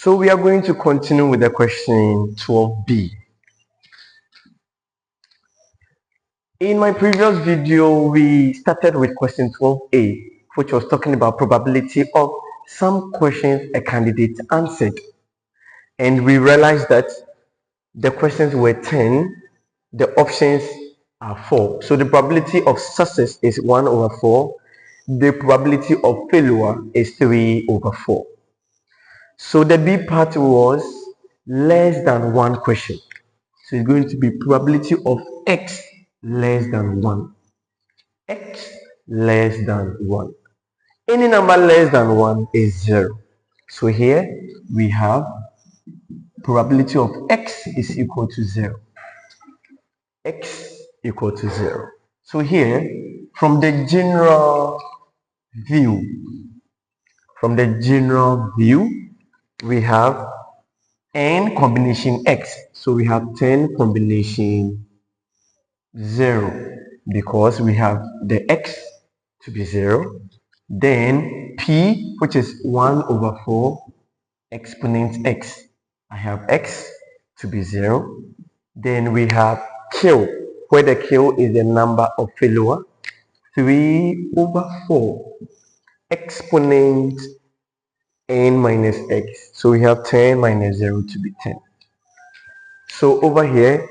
So we are going to continue with the question 12b. In my previous video, we started with question 12a, which was talking about probability of some questions a candidate answered. And we realized that the questions were 10, the options are 4. So the probability of success is 1 over 4. The probability of failure is 3 over 4. So the B part was less than 1 question. So it's going to be probability of x less than 1. X less than 1. Any number less than 1 is 0. So here we have probability of x is equal to 0. X equal to 0. So here, from the general view, we have n combination x. So we have 10 combination 0 because we have the x to be 0. Then p, which is 1 over 4 exponent x. I have x to be 0. Then we have q, where the q is the number of failure. 3 over 4 exponent n minus x. So we have 10 minus 0 to be 10. So over here,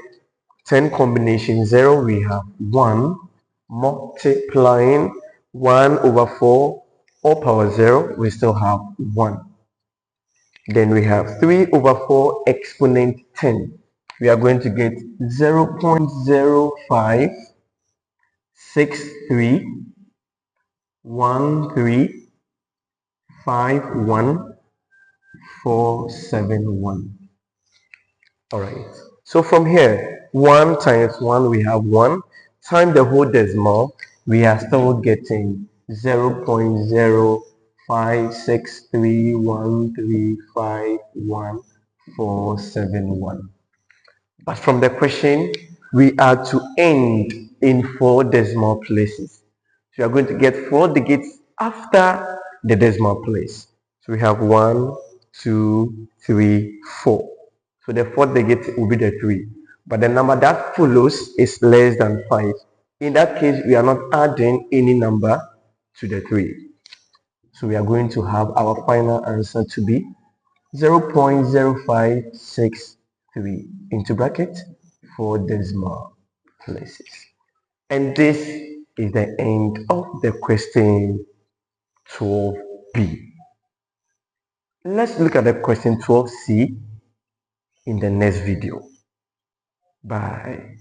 10 combination 0, we have 1 multiplying 1 over 4 all power 0, we still have 1. Then we have 3 over 4 exponent 10. We are going to get 0.05631351471. All right. So from here, 1 times 1, we have 1. Times the whole decimal, we are still getting 0.05631351471. But from the question, we are to end in 4 decimal places. So we are going to get 4 digits after the decimal place. So we have 1, 2, 3, 4. So the 4th digit will be the 3. But the number that follows is less than 5. In that case, we are not adding any number to the 3. So we are going to have our final answer to be 0.0563 into bracket 4 decimal places. And this is the end of the question 12b. Let's look at the question 12c in the next video. Bye.